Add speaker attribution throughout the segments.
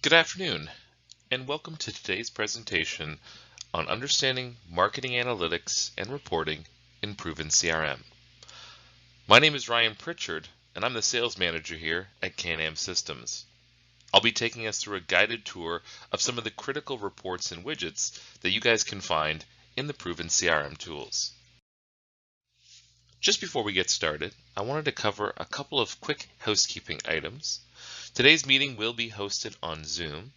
Speaker 1: Good afternoon, and welcome to today's presentation on understanding marketing analytics and reporting in Proven CRM. My name is Ryan Pritchard, and I'm the sales manager here at Can-Am Systems. I'll be taking us through a guided tour of some of the critical reports and widgets that you guys can find in the Proven CRM tools. Just before we get started, I wanted to cover a couple of quick housekeeping items. Today's meeting will be hosted on Zoom,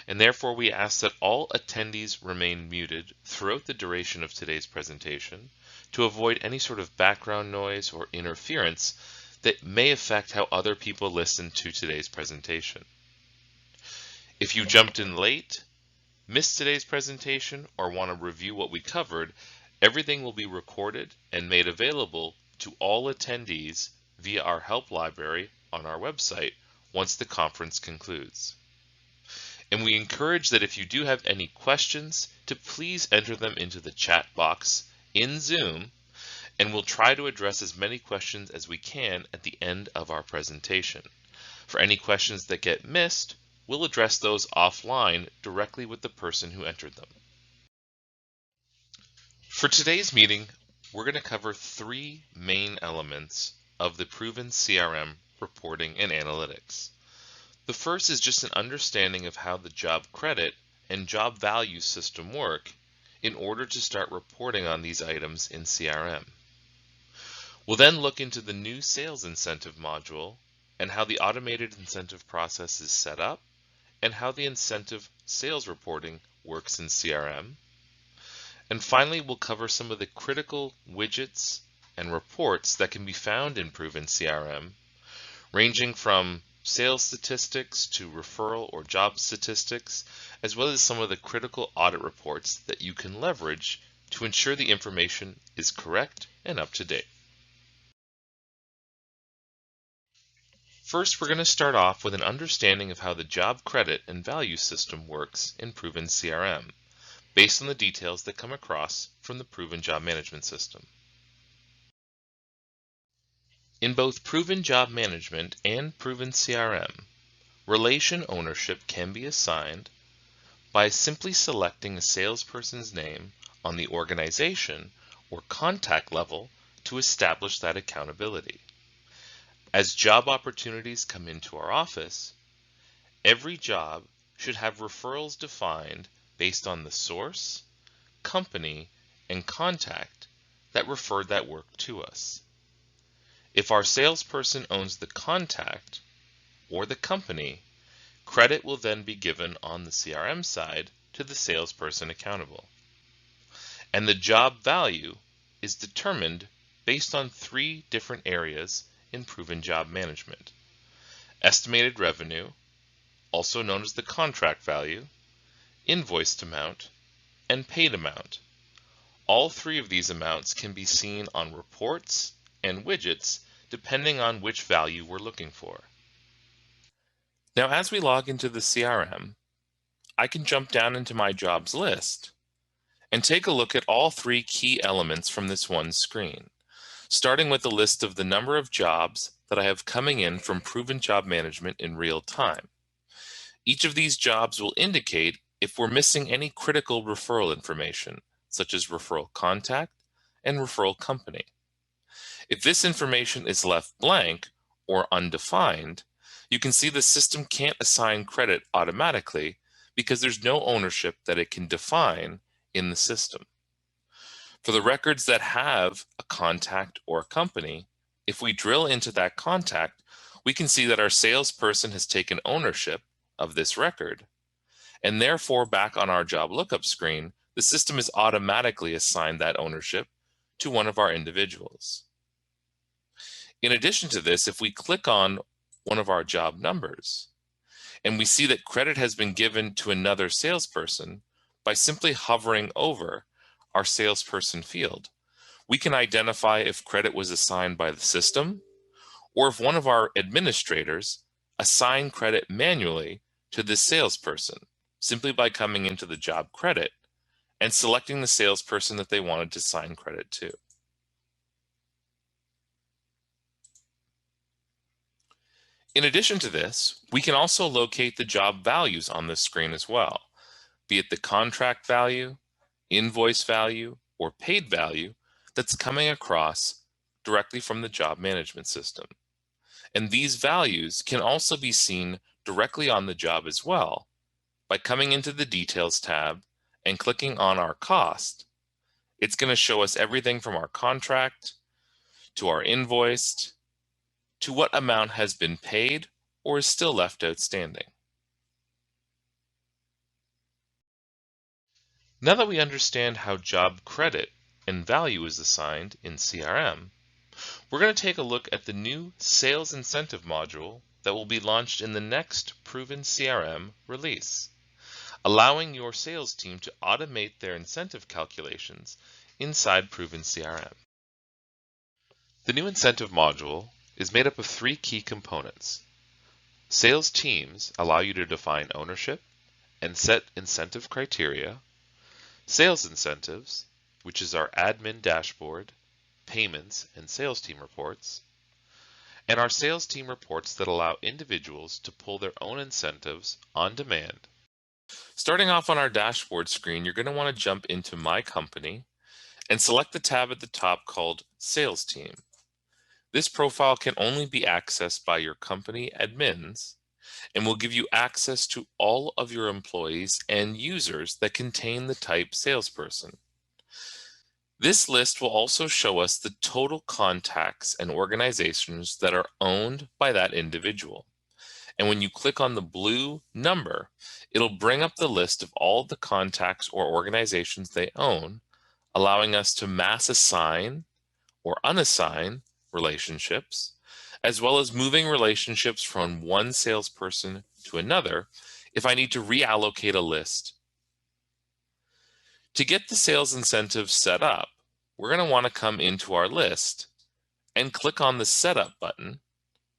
Speaker 1: and therefore we ask that all attendees remain muted throughout the duration of today's presentation to avoid any sort of background noise or interference that may affect how other people listen to today's presentation. If you jumped in late, missed today's presentation, or want to review what we covered, everything will be recorded and made available to all attendees via our help library on our website once the conference concludes. And we encourage that if you do have any questions, to please enter them into the chat box in Zoom, and we'll try to address as many questions as we can at the end of our presentation. For any questions that get missed, we'll address those offline directly with the person who entered them. For today's meeting, we're going to cover three main elements of the Proven CRM reporting and analytics. The first is just an understanding of how the job credit and job value system work in order to start reporting on these items in CRM. We'll then look into the new sales incentive module and how the automated incentive process is set up and how the incentive sales reporting works in CRM. And finally, we'll cover some of the critical widgets and reports that can be found in Proven CRM, ranging from sales statistics to referral or job statistics, as well as some of the critical audit reports that you can leverage to ensure the information is correct and up to date. First, we're going to start off with an understanding of how the job credit and value system works in Proven CRM, based on the details that come across from the Proven Job Management System. In both Proven Job Management and Proven CRM, relation ownership can be assigned by simply selecting a salesperson's name on the organization or contact level to establish that accountability. As job opportunities come into our office, every job should have referrals defined based on the source, company, and contact that referred that work to us. If our salesperson owns the contact or the company, credit will then be given on the CRM side to the salesperson accountable. And the job value is determined based on three different areas in Proven Job Management: estimated revenue, also known as the contract value, invoiced amount, and paid amount. All three of these amounts can be seen on reports and widgets depending on which value we're looking for. Now, as we log into the CRM, I can jump down into my jobs list and take a look at all three key elements from this one screen, starting with a list of the number of jobs that I have coming in from Proven Job Management in real time. Each of these jobs will indicate if we're missing any critical referral information, such as referral contact and referral company. If this information is left blank or undefined, you can see the system can't assign credit automatically because there's no ownership that it can define in the system. For the records that have a contact or a company, if we drill into that contact, we can see that our salesperson has taken ownership of this record, and therefore back on our job lookup screen, the system is automatically assigned that ownership to one of our individuals. In addition to this, if we click on one of our job numbers and we see that credit has been given to another salesperson, by simply hovering over our salesperson field, we can identify if credit was assigned by the system or if one of our administrators assigned credit manually to this salesperson simply by coming into the job credit and selecting the salesperson that they wanted to assign credit to. In addition to this, we can also locate the job values on this screen as well, be it the contract value, invoice value, or paid value that's coming across directly from the job management system. And these values can also be seen directly on the job as well by coming into the Details tab and clicking on our cost. It's going to show us everything from our contract to our invoiced to what amount has been paid or is still left outstanding. Now that we understand how job credit and value is assigned in CRM, we're going to take a look at the new Sales Incentive module that will be launched in the next Proven CRM release, allowing your sales team to automate their incentive calculations inside Proven CRM. The new incentive module is made up of three key components. Sales teams allow you to define ownership and set incentive criteria. Sales incentives, which is our admin dashboard, payments, and sales team reports. And our sales team reports that allow individuals to pull their own incentives on demand. Starting off on our dashboard screen, you're going to want to jump into My Company and select the tab at the top called Sales Team. This profile can only be accessed by your company admins and will give you access to all of your employees and users that contain the type salesperson. This list will also show us the total contacts and organizations that are owned by that individual. And when you click on the blue number, it'll bring up the list of all the contacts or organizations they own, allowing us to mass assign or unassign relationships, as well as moving relationships from one salesperson to another if I need to reallocate a list. To get the sales incentives set up, we're going to want to come into our list and click on the Setup button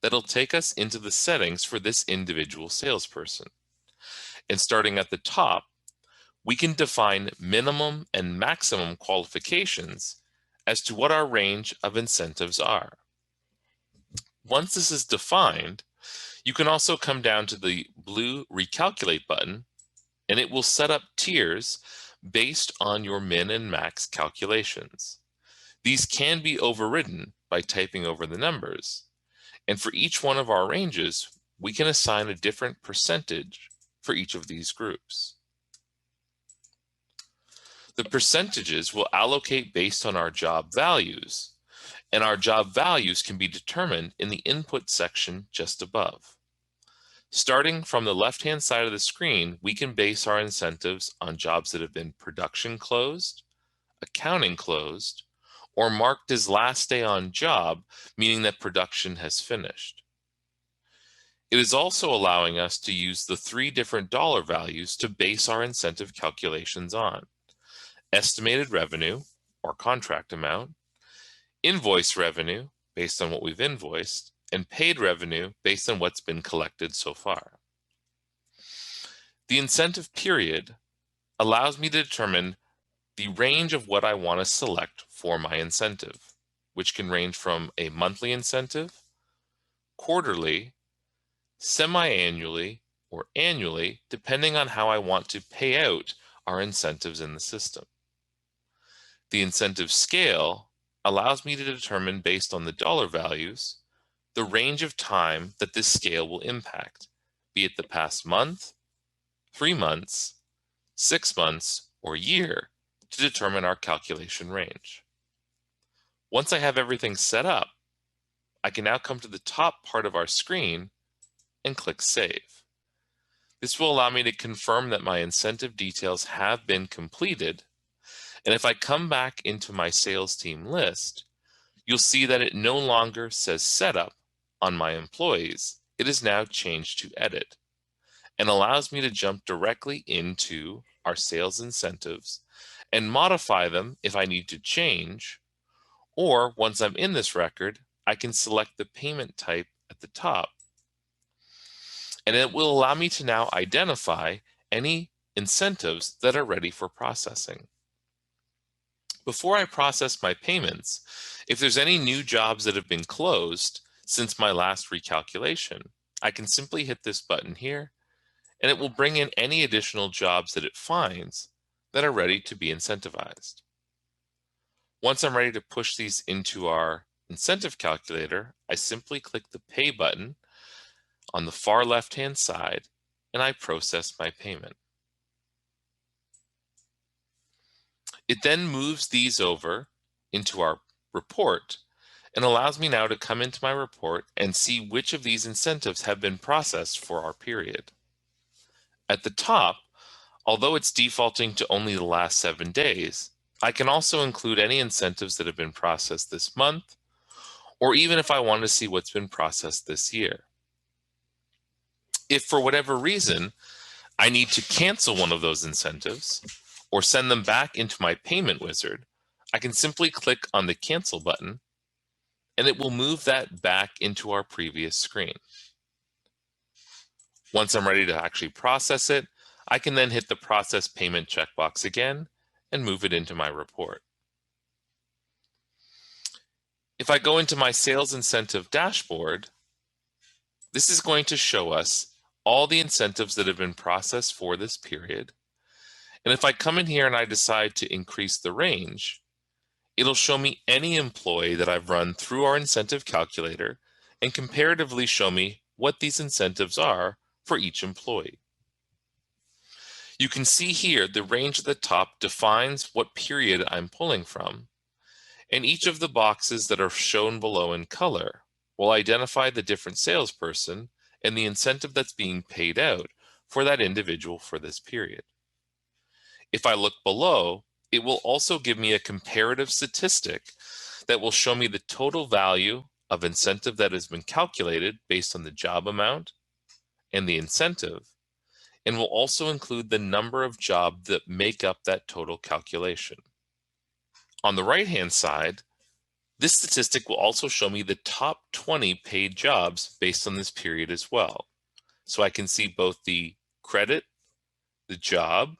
Speaker 1: that'll take us into the settings for this individual salesperson. And starting at the top, we can define minimum and maximum qualifications as to what our range of incentives are. Once this is defined, you can also come down to the blue Recalculate button, and it will set up tiers based on your min and max calculations. These can be overridden by typing over the numbers, and for each one of our ranges, we can assign a different percentage for each of these groups. The percentages will allocate based on our job values, and our job values can be determined in the input section just above. Starting from the left-hand side of the screen, we can base our incentives on jobs that have been production closed, accounting closed, or marked as last day on job, meaning that production has finished. It is also allowing us to use the three different dollar values to base our incentive calculations on: estimated revenue, or contract amount, invoice revenue, based on what we've invoiced, and paid revenue based on what's been collected so far. The incentive period allows me to determine the range of what I want to select for my incentive, which can range from a monthly incentive, quarterly, semi-annually, or annually, depending on how I want to pay out our incentives in the system. The incentive scale allows me to determine, based on the dollar values, the range of time that this scale will impact, be it the past month, 3 months, 6 months, or year, to determine our calculation range. Once I have everything set up, I can now come to the top part of our screen and click Save. This will allow me to confirm that my incentive details have been completed, and if I come back into my sales team list, you'll see that it no longer says Setup on my employees. It is now changed to Edit, and allows me to jump directly into our sales incentives and modify them if I need to change, or once I'm in this record, I can select the payment type at the top, and it will allow me to now identify any incentives that are ready for processing. Before I process my payments, if there's any new jobs that have been closed since my last recalculation, I can simply hit this button here, and it will bring in any additional jobs that it finds that are ready to be incentivized. Once I'm ready to push these into our incentive calculator, I simply click the Pay button on the far left-hand side, and I process my payment. It then moves these over into our report and allows me now to come into my report and see which of these incentives have been processed for our period. At the top, although it's defaulting to only the last 7 days, I can also include any incentives that have been processed this month, or even if I want to see what's been processed this year. If for whatever reason I need to cancel one of those incentives or send them back into my payment wizard, I can simply click on the Cancel button, and it will move that back into our previous screen. Once I'm ready to actually process it, I can then hit the Process Payment checkbox again and move it into my report. If I go into my Sales Incentive dashboard, this is going to show us all the incentives that have been processed for this period. And if I come in here and I decide to increase the range, it'll show me any employee that I've run through our incentive calculator and comparatively show me what these incentives are for each employee. You can see here the range at the top defines what period I'm pulling from, and each of the boxes that are shown below in color will identify the different salesperson and the incentive that's being paid out for that individual for this period. If I look below, it will also give me a comparative statistic that will show me the total value of incentive that has been calculated based on the job amount and the incentive, and will also include the number of jobs that make up that total calculation. On the right-hand side, this statistic will also show me the top 20 paid jobs based on this period as well. So I can see both the credit, the job,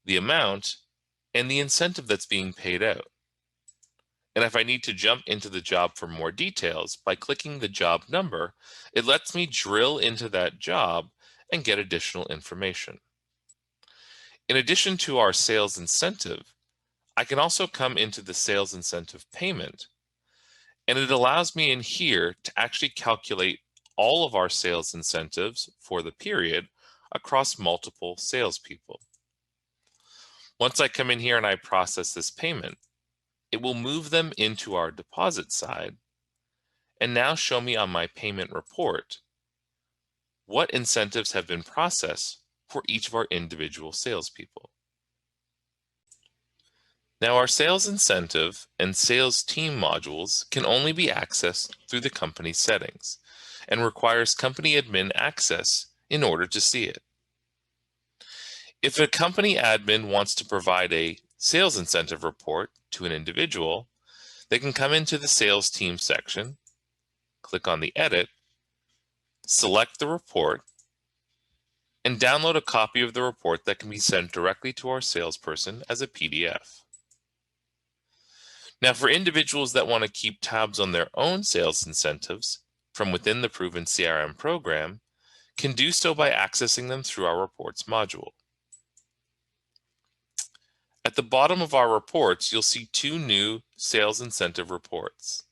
Speaker 1: the amount, and the incentive that's being paid out. And if I need to jump into the job for more details, by clicking the job number, it lets me drill into that job and get additional information. In addition to our sales incentive, I can also come into the sales incentive payment, and it allows me in here to actually calculate all of our sales incentives for the period across multiple salespeople. Once I come in here and I process this payment, it will move them into our deposit side and now show me on my payment report what incentives have been processed for each of our individual salespeople. Now, our sales incentive and sales team modules can only be accessed through the company settings and requires company admin access in order to see it. If a company admin wants to provide a sales incentive report to an individual, they can come into the sales team section, click on the edit, select the report, and download a copy of the report that can be sent directly to our salesperson as a PDF. Now, for individuals that want to keep tabs on their own sales incentives from within the Proven CRM program, can do so by accessing them through our Reports module. At the bottom of our reports, you'll see two new sales incentive reports.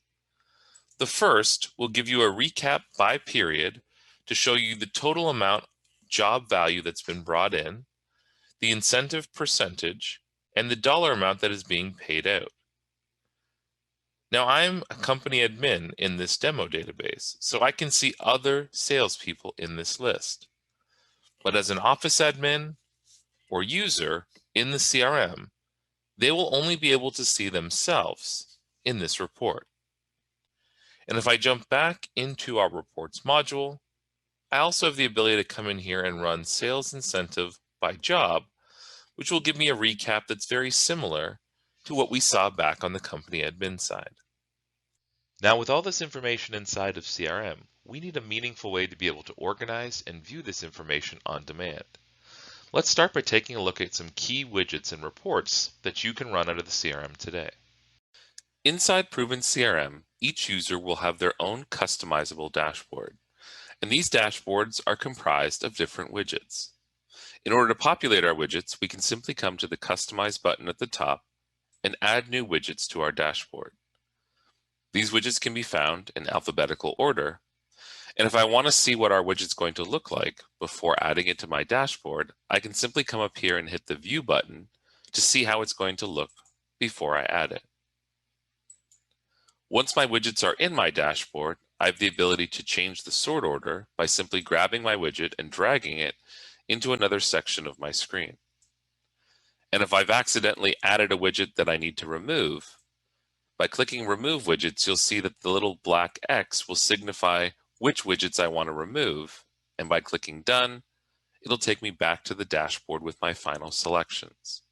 Speaker 1: The first will give you a recap by period to show you the total amount job value that's been brought in, the incentive percentage, and the dollar amount that is being paid out. Now, I'm a company admin in this demo database, so I can see other salespeople in this list. But as an office admin or user in the CRM, they will only be able to see themselves in this report. And if I jump back into our reports module, I also have the ability to come in here and run sales incentive by job, which will give me a recap that's very similar to what we saw back on the company admin side. Now, with all this information inside of CRM, we need a meaningful way to be able to organize and view this information on demand. Let's start by taking a look at some key widgets and reports that you can run out of the CRM today. Inside Proven CRM, each user will have their own customizable dashboard,
Speaker 2: and these dashboards are comprised of different widgets. In order to populate our widgets, we can simply come to the Customize button at the top and add new widgets to our dashboard. These widgets can be found in alphabetical order, and if I want to see what our widget's going to look like before adding it to my dashboard, I can simply come up here and hit the View button to see how it's going to look before I add it. Once my widgets are in my dashboard, I have the ability to change the sort order by simply grabbing my widget and dragging it into another section of my screen. And if I've accidentally added a widget that I need to remove, by clicking Remove Widgets, you'll see that the little black X will signify which widgets I want to remove, and by clicking Done, it'll take me back to the dashboard with my final selections.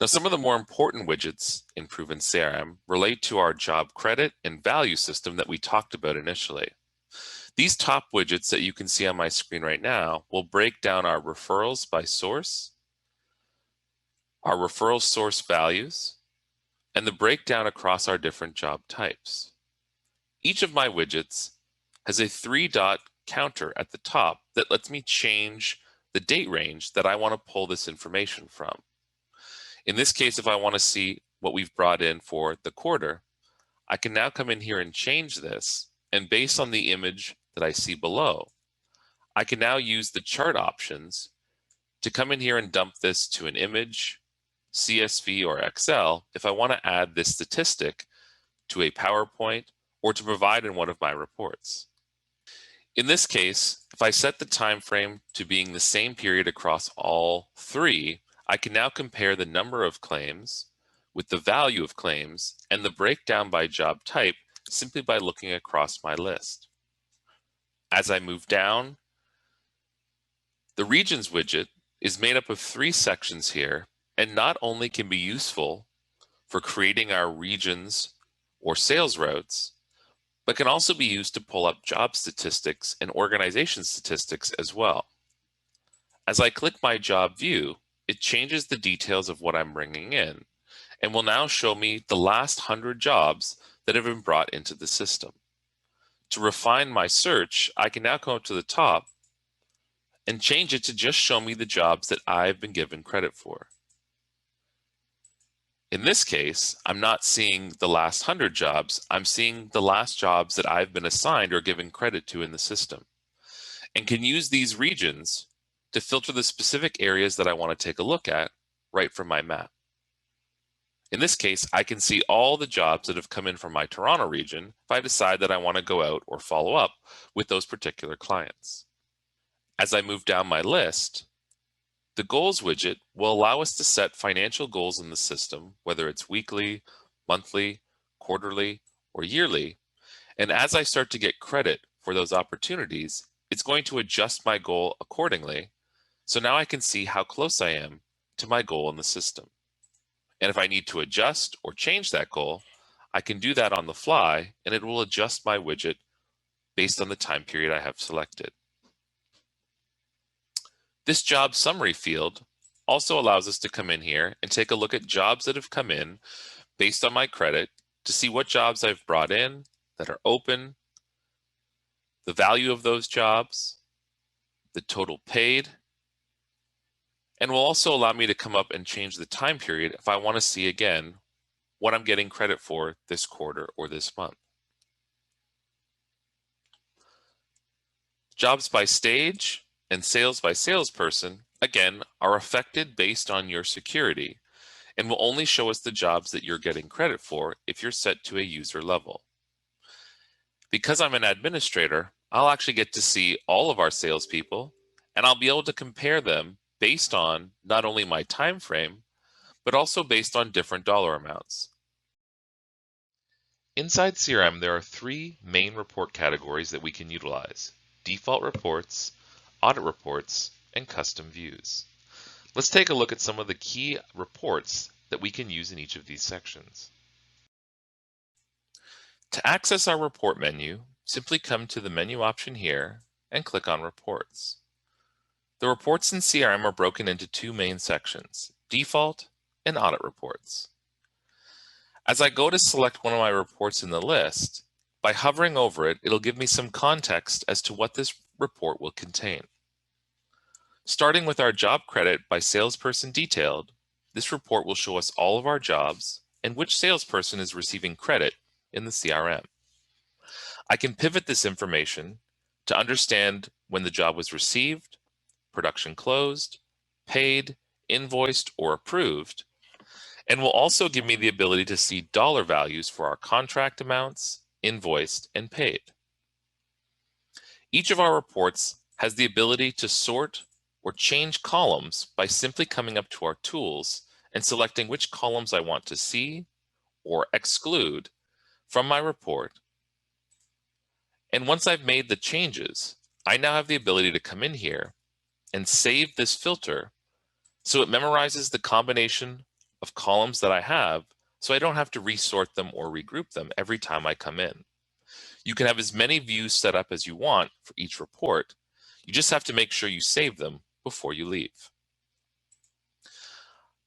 Speaker 2: Now, some of the more important widgets in Proven CRM relate to our job credit and value system that we talked about initially. These top widgets that you can see on my screen right now will break down our referrals by source, our referral source values, and the breakdown across our different job types. Each of my widgets has a 3-dot counter at the top that lets me change the date range that I want to pull this information from. In this case, if I want to see what we've brought in for the quarter, I can now come in here and change this, and based on the image that I see below, I can now use the chart options to come in here and dump this to an image, CSV, or Excel if I want to add this statistic to a PowerPoint or to provide in one of my reports. In this case, if I set the time frame to being the same period across all three, I can now compare the number of claims with the value of claims and the breakdown by job type simply by looking across my list. As I move down, the Regions widget is made up of 3 sections here, and not only can be useful for creating our regions or sales routes, but can also be used to pull up job statistics and organization statistics as well. As I click my job view, it changes the details of what I'm bringing in and will now show me the last 100 jobs that have been brought into the system. To refine my search, I can now come up to the top and change it to just show me the jobs that I've been given credit for. In this case, I'm not seeing the last 100 jobs, I'm seeing the last jobs that I've been assigned or given credit to in the system, and can use these regions to filter the specific areas that I want to take a look at right from my map. In this case, I can see all the jobs that have come in from my Toronto region if I decide that I want to go out or follow up with those particular clients. As I move down my list, the Goals widget will allow us to set financial goals in the system, whether it's weekly, monthly, quarterly, or yearly. And as I start to get credit for those opportunities, it's going to adjust my goal accordingly. So now I can see how close I am to my goal in the system. And if I need to adjust or change that goal, I can do that on the fly, and it will adjust my widget based on the time period I have selected. This job summary field also allows us to come in here and take a look at jobs that have come in based on my credit to see what jobs I've brought in that are open, the value of those jobs, the total paid, and will also allow me to come up and change the time period if I want to see again what I'm getting credit for this quarter or this month. Jobs by stage and sales by salesperson, again, are affected based on your security and will only show us the jobs that you're getting credit for if you're set to a user level. Because I'm an administrator, I'll actually get to see all of our salespeople, and I'll be able to compare them based on not only my time frame, but also based on different dollar amounts.
Speaker 1: Inside CRM, there are 3 main report categories that we can utilize: default reports, audit reports, and custom views. Let's take a look at some of the key reports that we can use in each of these sections. To access our report menu, simply come to the menu option here and click on Reports. The reports in CRM are broken into 2 main sections: default and audit reports. As I go to select one of my reports in the list,
Speaker 2: By hovering over it, it'll give me some context as to what this report will contain. Starting with our job credit by salesperson detailed, this report will show us all of our jobs and which salesperson is receiving credit in the CRM. I can pivot this information to understand when the job was received, production closed, paid, invoiced, or approved, and will also give me the ability to see dollar values for our contract amounts, invoiced, and paid. Each of our reports has the ability to sort or change columns by simply coming up to our tools and selecting which columns I want to see or exclude from my report. And once I've made the changes, I now have the ability to come in here and save this filter so it memorizes the combination of columns that I have, so I don't have to resort them or regroup them every time I come in. You can have as many views set up as you want for each report. You just have to make sure you save them before you leave.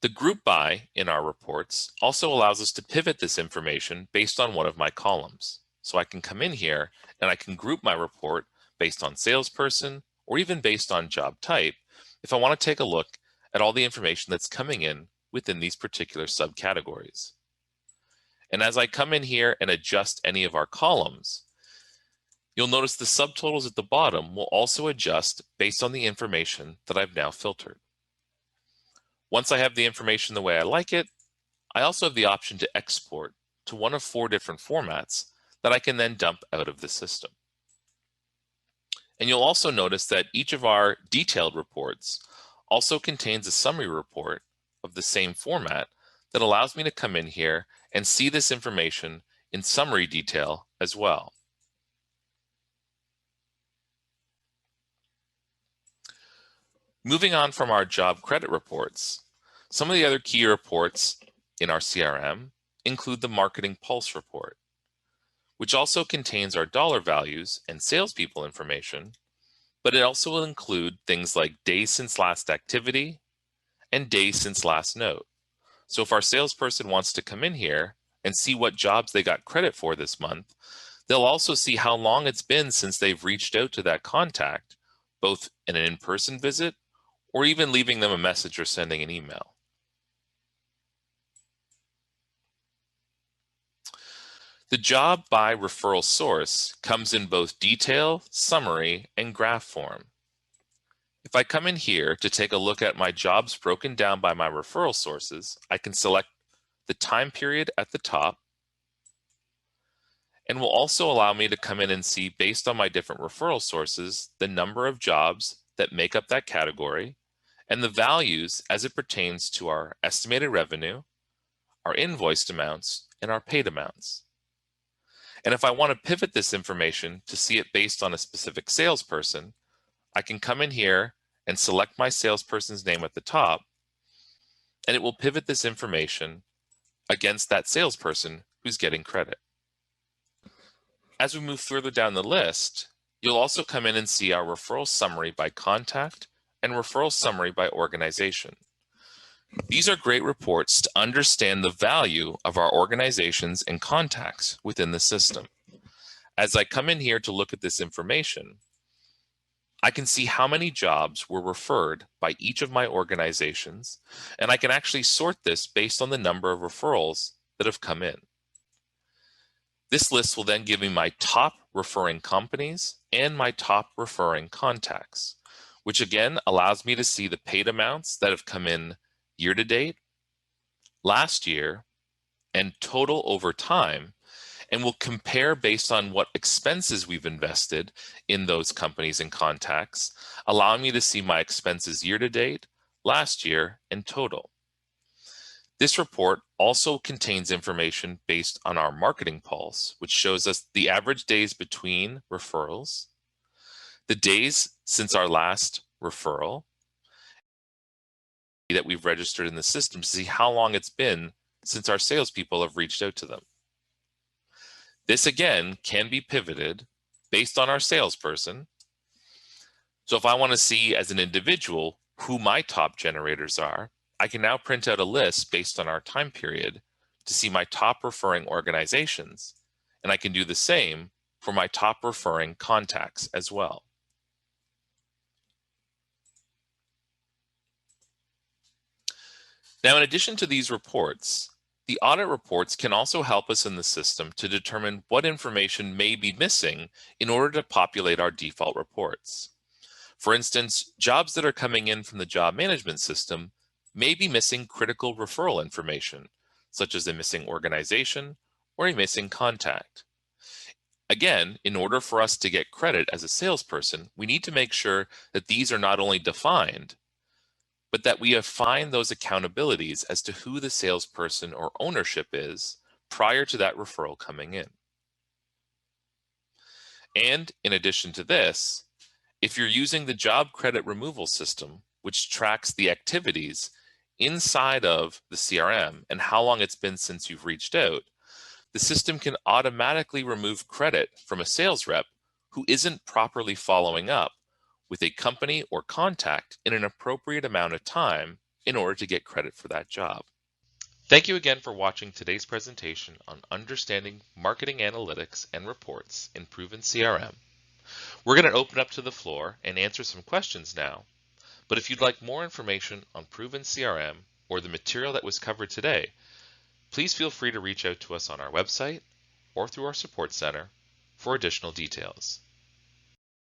Speaker 2: The group by in our reports also allows us to pivot this information based on one of my columns. So I can come in here and I can group my report based on salesperson or even based on job type if I want to take a look at all the information that's coming in within these particular subcategories. And as I come in here and adjust any of our columns, you'll notice the subtotals at the bottom will also adjust based on the information that I've now filtered. Once I have the information the way I like it, I also have the option to export to one of 4 different formats that I can then dump out of the system. And you'll also notice that each of our detailed reports also contains a summary report of the same format that allows me to come in here and see this information in summary detail as well. Moving on from our job credit reports, some of the other key reports in our CRM include the Marketing Pulse report, which also contains our dollar values and salespeople information, but it also will include things like days since last activity and days since last note. So if our salesperson wants to come in here and see what jobs they got credit for this month, they'll also see how long it's been since they've reached out to that contact, both in an in-person visit or even leaving them a message or sending an email. The job by referral source comes in both detail, summary, and graph form. If I come in here to take a look at my jobs broken down by my referral sources, I can select the time period at the top, and will also allow me to come in and see, based on my different referral sources, the number of jobs that make up that category and the values as it pertains to our estimated revenue, our invoiced amounts, and our paid amounts. And if I want to pivot this information to see it based on a specific salesperson, I can come in here and select my salesperson's name at the top, and it will pivot this information against that salesperson who's getting credit. As we move further down the list, you'll also come in and see our referral summary by contact and referral summary by organization. These are great reports to understand the value of our organizations and contacts within the system. As I come in here to look at this information, I can see how many jobs were referred by each of my organizations, and I can actually sort this based on the number of referrals that have come in. This list will then give me my top referring companies and my top referring contacts, which again allows me to see the paid amounts that have come in year to date, last year, and total over time, and will compare based on what expenses we've invested in those companies and contacts, allowing me to see my expenses year to date, last year, and total. This report also contains information based on our Marketing Pulse, which shows us the average days between referrals, the days since our last referral that we've registered in the system to see how long it's been since our salespeople have reached out to them. This again can be pivoted based on our salesperson. So if I want to see as an individual who my top generators are, I can now print out a list based on our time period to see my top referring organizations and I can do the same for my top referring contacts as well. Now, in addition to these reports, the audit reports can also help us in the system to determine what information may be missing in order to populate our default reports. For instance, jobs that are coming in from the job management system may be missing critical referral information, such as a missing organization or a missing contact. Again, in order for us to get credit as a salesperson, we need to make sure that these are not only defined, but that we find those accountabilities as to who the salesperson or ownership is prior to that referral coming in. And in addition to this, if you're using the job credit removal system, which tracks the activities inside of the CRM and how long it's been since you've reached out, the system can automatically remove credit from a sales rep who isn't properly following up with a company or contact in an appropriate amount of time in order to get credit for that job.
Speaker 1: Thank you again for watching today's presentation on understanding marketing analytics and reports in Proven CRM. We're going to open up to the floor and answer some questions now, but if you'd like more information on Proven CRM or the material that was covered today, please feel free to reach out to us on our website or through our support center for additional details.